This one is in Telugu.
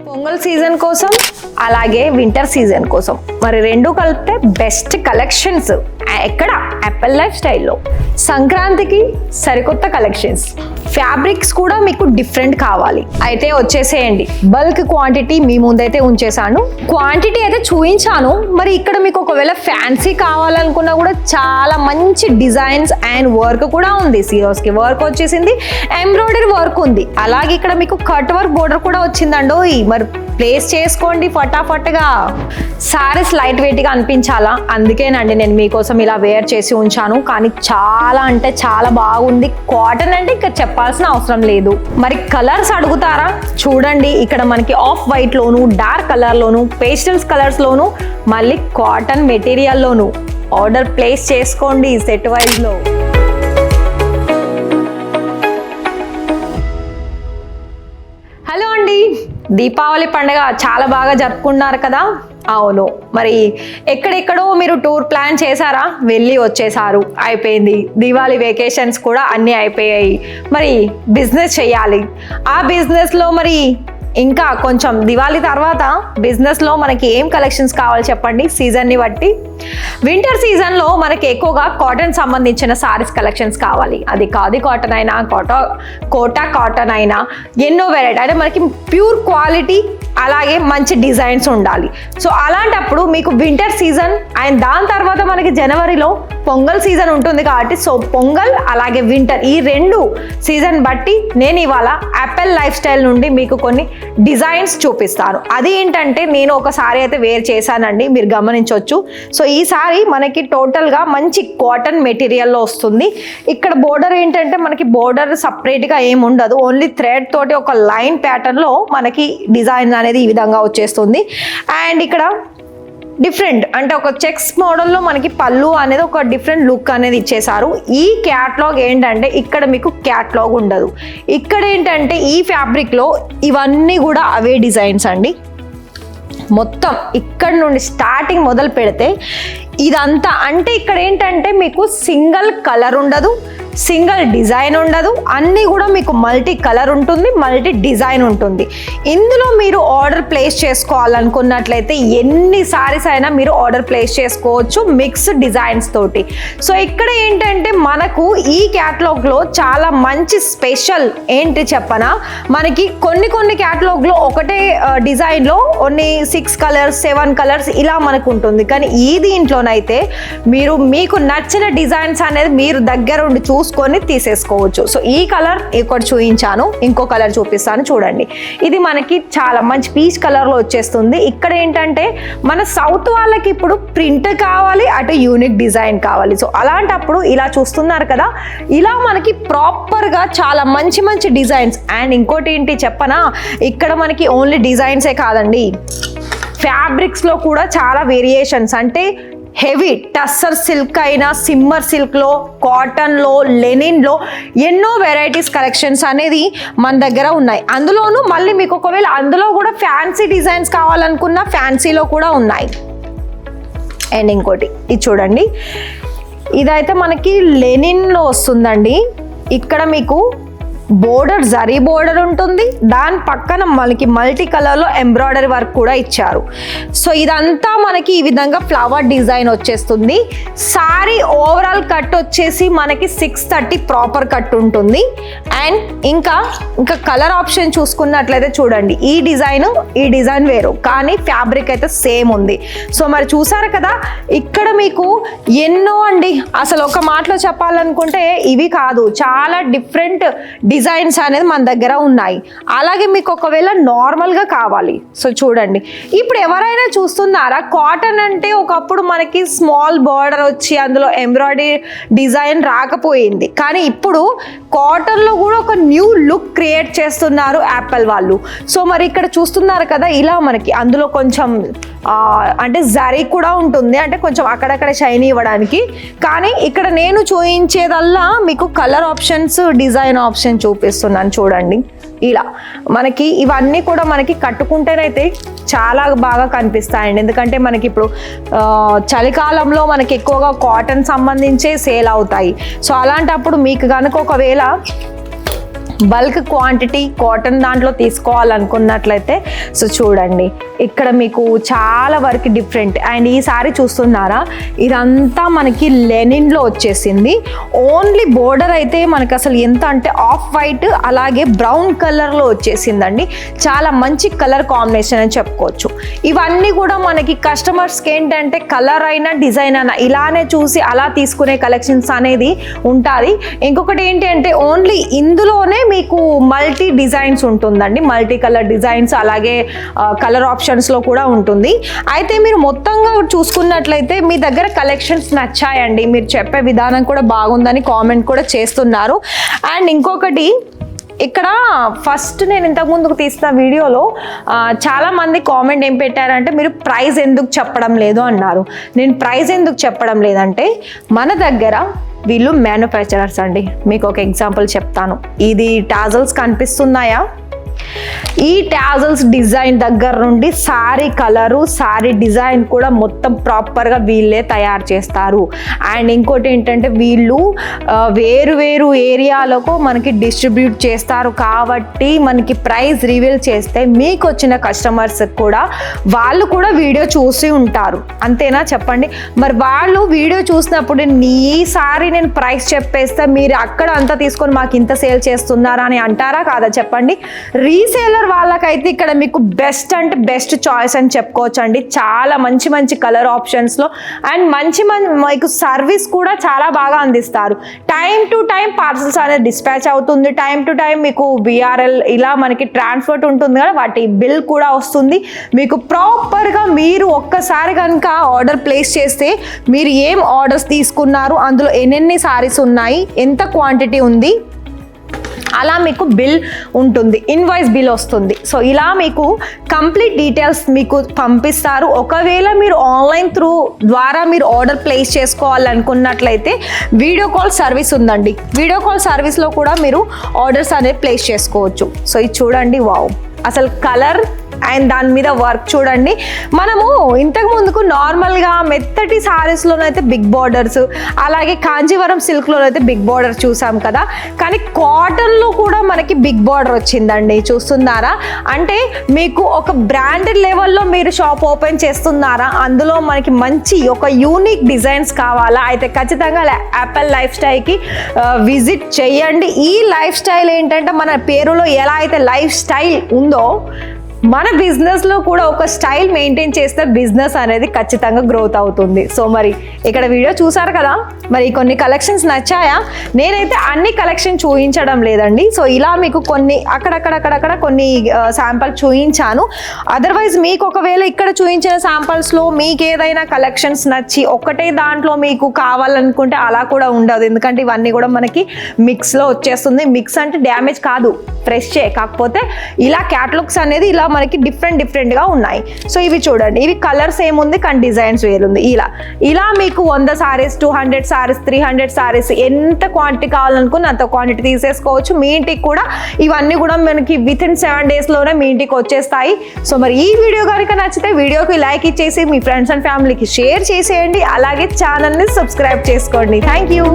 పొంగల్ సీజన్ కోసం అలాగే వింటర్ సీజన్ కోసం మరి రెండు కలిపితే బెస్ట్ కలెక్షన్స్ ఎక్కడ యాపిల్ లైఫ్ స్టైల్లో. సంక్రాంతికి సరికొత్త కలెక్షన్స్, ఫ్యాబ్రిక్స్ కూడా మీకు డిఫరెంట్ కావాలి అయితే వచ్చేసేయండి. బల్క్ క్వాంటిటీ మీ ముందైతే ఉంచేసాను, క్వాంటిటీ అయితే చూపించాను. మరి ఇక్కడ మీకు ఒకవేళ ఫ్యాన్సీ కావాలనుకున్నా కూడా చాలా మంచి డిజైన్స్ అండ్ వర్క్ కూడా ఉంది. సీరోస్కి వర్క్ వచ్చేసింది, ఎంబ్రాయిడరీ వర్క్ ఉంది, అలాగే ఇక్కడ మీకు కట్ వర్క్ బోర్డర్ కూడా వచ్చిందండో. మరి ప్లేస్ చేసుకోండి ఫటాఫట్గా. సారీస్ లైట్ వెయిట్గా అనిపించాలా, అందుకేనండి నేను మీకోసం ఇలా వేర్ చేసి ఉంచాను. కానీ చాలా అంటే చాలా బాగుంది. కాటన్ అంటే ఇక్కడ చెప్పాల్సిన అవసరం లేదు. మరి కలర్స్ అడుగుతారా? చూడండి, ఇక్కడ మనకి ఆఫ్ వైట్ లోను, డార్క్ కలర్ లోను, పేస్టల్స్ కలర్స్ లోను, మళ్ళీ కాటన్ మెటీరియల్ లోను ఆర్డర్ ప్లేస్ చేసుకోండి సెట్ వైజ్ లో. హలో అండి, దీపావళి పండుగ చాలా బాగా జరుపుకున్నారు కదా? అవును, మరి ఎక్కడెక్కడో మీరు టూర్ ప్లాన్ చేశారా? వెళ్ళి వచ్చేసారు, అయిపోయింది. దివాళీ వెకేషన్స్ కూడా అన్నీ అయిపోయాయి. మరి బిజినెస్ చేయాలి. ఆ బిజినెస్లో మరి ఇంకా కొంచెం దివాళీ తర్వాత బిజినెస్లో మనకి ఏం కలెక్షన్స్ కావాలి చెప్పండి సీజన్ని బట్టి. వింటర్ సీజన్లో మనకి ఎక్కువగా కాటన్ సంబంధించిన సారీస్ కలెక్షన్స్ కావాలి. అది ఖాదీ కాటన్ అయినా కోటా కాటన్ అయినా ఎన్నో వెరైటీ, అంటే మనకి ప్యూర్ క్వాలిటీ అలాగే మంచి డిజైన్స్ ఉండాలి. సో అలాంటప్పుడు మీకు వింటర్ సీజన్ అండ్ దాని తర్వాత మనకి జనవరిలో పొంగల్ సీజన్ ఉంటుంది కాబట్టి, సో పొంగల్ అలాగే వింటర్ ఈ రెండు సీజన్ బట్టి నేను ఇవాళ యాపిల్ లైఫ్ స్టైల్ నుండి మీకు కొన్ని డిజైన్స్ చూపిస్తాను. అది ఏంటంటే నేను ఒక సారీ అయితే వేర్ చేశానండి, మీరు గమనించవచ్చు. సో ఈ సారీ మనకి టోటల్గా మంచి కాటన్ మెటీరియల్లో వస్తుంది. ఇక్కడ బోర్డర్ ఏంటంటే మనకి బోర్డర్ సపరేట్గా ఏమి ఉండదు, ఓన్లీ థ్రెడ్ తోటి ఒక లైన్ ప్యాటర్న్లో మనకి డిజైన్ అనేది ఈ విధంగా వచ్చేస్తుంది. అండ్ ఇక్కడ డిఫరెంట్ అంటే ఒక చెక్స్ మోడల్లో మనకి పళ్ళు అనేది ఒక డిఫరెంట్ లుక్ అనేది ఇచ్చేసారు. ఈ క్యాట్లాగ్ ఏంటంటే ఇక్కడ మీకు క్యాట్లాగ్ ఉండదు. ఇక్కడ ఏంటంటే ఈ ఫ్యాబ్రిక్లో ఇవన్నీ కూడా అవే డిజైన్స్ అండి. మొత్తం ఇక్కడ నుండి స్టార్టింగ్ మొదలు పెడితే ఇదంతా అంటే ఇక్కడ ఏంటంటే మీకు సింగిల్ కలర్ ఉండదు, సింగిల్ డిజైన్ ఉండదు, అన్నీ కూడా మీకు మల్టీ కలర్ ఉంటుంది, మల్టీ డిజైన్ ఉంటుంది. ఇందులో మీరు ఆర్డర్ ప్లేస్ చేసుకోవాలనుకున్నట్లయితే ఎన్ని సారీస్ అయినా మీరు ఆర్డర్ ప్లేస్ చేసుకోవచ్చు మిక్స్ డిజైన్స్ తోటి. సో ఇక్కడ ఏంటంటే మనకు ఈ క్యాటలాగ్లో చాలా మంచి స్పెషల్ ఏంటి చెప్పనా, మనకి కొన్ని క్యాటలాగ్లో ఒకటే డిజైన్లో ఓన్లీ 6 కలర్స్ 7 కలర్స్ ఇలా మనకు ఉంటుంది. కానీ ఈ దీంట్లోనైతే మీరు మీకు నచ్చిన డిజైన్స్ అనేది మీరు దగ్గర ఉండి చూసుకొని తీసేసుకోవచ్చు. సో ఈ కలర్ ఇక్కడ చూపించాను, ఇంకో కలర్ చూపిస్తాను చూడండి. ఇది మనకి చాలా మంచి పీచ్ కలర్లో వచ్చేస్తుంది. ఇక్కడ ఏంటంటే మన సౌత్ వాళ్ళకి ఇప్పుడు ప్రింట్ కావాలి, అటు యూనిక్ డిజైన్ కావాలి. సో అలాంటప్పుడు ఇలా చూస్తున్నారు కదా, ఇలా మనకి ప్రాపర్గా చాలా మంచి డిజైన్స్. అండ్ ఇంకోటి ఏంటి చెప్పనా, ఇక్కడ మనకి ఓన్లీ డిజైన్సే కాదండి, ఫ్యాబ్రిక్స్లో కూడా చాలా వేరియేషన్స్, అంటే హెవీ టస్సర్ సిల్క్ అయినా సిమ్మర్ సిల్క్లో, కాటన్లో, లెనిన్లో ఎన్నో వెరైటీస్ కలెక్షన్స్ అనేది మన దగ్గర ఉన్నాయి. అందులోనూ మళ్ళీ మీకు ఒకవేళ అందులో కూడా ఫ్యాన్సీ డిజైన్స్ కావాలనుకున్న ఫ్యాన్సీలో కూడా ఉన్నాయి. అండ్ ఇంకోటి ఇది చూడండి, ఇదైతే మనకి లెనిన్లో వస్తుందండి. ఇక్కడ మీకు బోర్డర్ జరీ బోర్డర్ ఉంటుంది, దాని పక్కన మనకి మల్టీ కలర్లో ఎంబ్రాయిడరీ వర్క్ కూడా ఇచ్చారు. సో ఇదంతా మనకి ఈ విధంగా ఫ్లవర్ డిజైన్ వచ్చేస్తుంది. సారీ ఓవరాల్ కట్ వచ్చేసి మనకి 630 ప్రాపర్ కట్ ఉంటుంది. అండ్ ఇంకా కలర్ ఆప్షన్ చూసుకున్నట్లయితే చూడండి, ఈ డిజైన్ వేరు కానీ ఫ్యాబ్రిక్ అయితే సేమ్ ఉంది. సో మరి చూసారు కదా, ఇక్కడ మీకు ఎన్నో అండి, అసలు ఒక మాటలో చెప్పాలనుకుంటే ఇవి కాదు, చాలా డిఫరెంట్ డిజైన్స్ అనేది మన దగ్గర ఉన్నాయి. అలాగే మీకు ఒకవేళ నార్మల్గా కావాలి, సో చూడండి, ఇప్పుడు ఎవరైనా చూస్తున్నారా, కాటన్ అంటే ఒకప్పుడు మనకి స్మాల్ బార్డర్ వచ్చి అందులో ఎంబ్రాయిడరీ డిజైన్ రాకపోయింది, కానీ ఇప్పుడు కాటన్లో కూడా ఒక న్యూ లుక్ క్రియేట్ చేస్తున్నారు యాపిల్ వాళ్ళు. సో మరి ఇక్కడ చూస్తున్నారు కదా, ఇలా మనకి అందులో కొంచెం అంటే జరీ కూడా ఉంటుంది, అంటే కొంచెం అక్కడక్కడ షైనీ ఇవ్వడానికి. కానీ ఇక్కడ నేను చూపించేదల్లా మీకు కలర్ ఆప్షన్స్, డిజైన్ ఆప్షన్ చూపిస్తున్నాను చూడండి. ఇలా మనకి ఇవన్నీ కూడా మనకి కట్టుకుంటేనైతే చాలా బాగా కనిపిస్తాయండి. ఎందుకంటే మనకి ఇప్పుడు చలికాలంలో మనకి ఎక్కువగా కాటన్ సంబంధించే సేల్ అవుతాయి. సో అలాంటప్పుడు మీకు కనుక ఒకవేళ బల్క్ క్వాంటిటీ కాటన్ దాంట్లో తీసుకోవాలనుకున్నట్లయితే సో చూడండి ఇక్కడ మీకు చాలా వరకు డిఫరెంట్. అండ్ ఈ సారీ చూస్తున్నారా, ఇదంతా మనకి లెనిన్లో వచ్చేసింది. ఓన్లీ బోర్డర్ అయితే మనకి అసలు ఎంత అంటే ఆఫ్ వైట్ అలాగే బ్రౌన్ కలర్లో వచ్చేసిందండి. చాలా మంచి కలర్ కాంబినేషన్ అని చెప్పుకోవచ్చు. ఇవన్నీ కూడా మనకి కస్టమర్స్కి ఏంటంటే కలర్ అయినా డిజైన్ అయినా ఇలానే చూసి అలా తీసుకునే కలెక్షన్స్ అనేది ఉంటుంది. ఇంకొకటి ఏంటి అంటే ఓన్లీ ఇందులోనే మీకు మల్టీ డిజైన్స్ ఉంటుందండి, మల్టీ కలర్ డిజైన్స్ అలాగే కలర్ ఆప్షన్స్లో కూడా ఉంటుంది. అయితే మీరు మొత్తంగా చూసుకున్నట్లయితే మీ దగ్గర కలెక్షన్స్ నచ్చాయండి, మీరు చెప్పే విధానం కూడా బాగుందని కామెంట్ కూడా చేస్తున్నారు. అండ్ ఇంకొకటి ఇక్కడ ఫస్ట్ నేను ఇంతకుముందుకు తీసిన వీడియోలో చాలామంది కామెంట్ ఏం పెట్టారంటే మీరు ప్రైస్ ఎందుకు చెప్పడం లేదు అన్నారు. నేను ప్రైస్ ఎందుకు చెప్పడం లేదంటే మన దగ్గర వీళ్ళు మ్యానుఫ్యాక్చరర్స్ అండి. మీకు ఒక ఎగ్జాంపుల్ చెప్తాను. ఇది టాజల్స్ కనిపిస్తున్నాయా, ఈ టాజల్స్ డిజైన్ దగ్గర నుండి సారీ కలరు సారీ డిజైన్ కూడా మొత్తం ప్రాపర్గా వీళ్ళే తయారు చేస్తారు. అండ్ ఇంకోటి ఏంటంటే వీళ్ళు వేరు వేరు ఏరియాలకు మనకి డిస్ట్రిబ్యూట్ చేస్తారు కాబట్టి మనకి ప్రైస్ రివీల్ చేస్తే మీకు వచ్చిన కస్టమర్స్ కూడా వాళ్ళు కూడా వీడియో చూసి ఉంటారు, అంతేనా చెప్పండి. మరి వాళ్ళు వీడియో చూసినప్పుడు ఈ సారీ నేను ప్రైస్ చెప్పేస్తే మీరు అక్కడ అంతా తీసుకొని మాకు ఇంత సేల్ చేస్తున్నారా అని అంటారా కాదా చెప్పండి. రీసేలర్ వాళ్ళకైతే ఇక్కడ మీకు బెస్ట్ అంటే బెస్ట్ చాయిస్ అని చెప్పుకోవచ్చు అండి. చాలా మంచి మంచి కలర్ ఆప్షన్స్లో అండ్ మంచి మీకు సర్వీస్ కూడా చాలా బాగా అందిస్తారు. టైం టు టైం పార్సల్స్ అనేది డిస్పాచ్ అవుతుంది, టైం టు టైం మీకు విఆర్ఎల్ ఇలా మనకి ట్రాన్స్పోర్ట్ ఉంటుంది కదా, వాటి బిల్ కూడా వస్తుంది. మీకు ప్రాపర్గా మీరు ఒక్కసారి కనుక ఆర్డర్ ప్లేస్ చేస్తే మీరు ఏం ఆర్డర్స్ తీసుకున్నారు, అందులో ఎన్నెన్ని సారీస్ ఉన్నాయి, ఎంత క్వాంటిటీ ఉంది, అలా మీకు బిల్ ఉంటుంది, ఇన్వాయిస్ బిల్ వస్తుంది. సో ఇలా మీకు కంప్లీట్ డీటెయిల్స్ మీకు పంపిస్తారు. ఒకవేళ మీరు ఆన్లైన్ ద్వారా మీరు ఆర్డర్ ప్లేస్ చేసుకోవాలనుకున్నట్లయితే వీడియో కాల్ సర్వీస్ ఉందండి. వీడియో కాల్ సర్వీస్లో కూడా మీరు ఆర్డర్స్ అనేది ప్లేస్ చేసుకోవచ్చు. సో ఇది చూడండి, వావ్, అసలు కలర్ అండ్ దాని మీద వర్క్ చూడండి. మనము ఇంతకు ముందుకు నార్మల్గా మెత్తటి సారీస్లోనైతే బిగ్ బార్డర్స్ అలాగే కాంజీవరం సిల్క్లోనైతే బిగ్ బార్డర్ చూసాం కదా, కానీ కాటన్లో కూడా మనకి బిగ్ బార్డర్ వచ్చిందండి. చూస్తున్నారా, అంటే మీకు ఒక బ్రాండెడ్ లెవెల్లో మీరు షాప్ ఓపెన్ చేస్తున్నారా, అందులో మనకి మంచి ఒక యూనిక్ డిజైన్స్ కావాలా, అయితే ఖచ్చితంగా యాపిల్ లైఫ్ స్టైల్కి విజిట్ చేయండి. ఈ లైఫ్ స్టైల్ ఏంటంటే మన పేరులో ఎలా అయితే లైఫ్ స్టైల్ ఉందో మన బిజినెస్లో కూడా ఒక స్టైల్ మెయింటైన్ చేస్తే బిజినెస్ అనేది ఖచ్చితంగా గ్రోత్ అవుతుంది. సో మరి ఇక్కడ వీడియో చూసారు కదా, మరి కొన్ని కలెక్షన్స్ నచ్చాయా? నేనైతే అన్ని కలెక్షన్ చూపించడం లేదండి. సో ఇలా మీకు కొన్ని అక్కడక్కడ కొన్ని శాంపుల్ చూపించాను. అదర్వైజ్ మీకు ఒకవేళ ఇక్కడ చూపించిన శాంపుల్స్లో మీకు ఏదైనా కలెక్షన్స్ నచ్చి ఒకటే దాంట్లో మీకు కావాలనుకుంటే అలా కూడా ఉండదు, ఎందుకంటే ఇవన్నీ కూడా మనకి మిక్స్లో వచ్చేస్తుంది. మిక్స్ అంటే డ్యామేజ్ కాదు, ఫ్రెషే, కాకపోతే ఇలా క్యాటలాగ్స్ అనేది ఇలా మనకి డిఫరెంట్గా ఉన్నాయి. సో ఇవి చూడండి, ఇవి కలర్స్ ఏముంది కానీ డిజైన్స్ వేరుంది. ఇలా మీకు 100 సారీస్, 200 సారీస్, 300 సారీస్ ఎంత క్వాంటిటీ కావాలనుకున్న అంత క్వాంటిటీ తీసేసుకోవచ్చు. మీ ఇంటికి కూడా ఇవన్నీ కూడా మనకి వితిన్ 7 డేస్లోనే మీ ఇంటికి వచ్చేస్తాయి. సో మరి ఈ వీడియో కనుక నచ్చితే వీడియోకి లైక్ ఇచ్చేసి మీ ఫ్రెండ్స్ అండ్ ఫ్యామిలీకి షేర్ చేసేయండి. అలాగే ఛానల్ని సబ్స్క్రైబ్ చేసుకోండి. Thank you.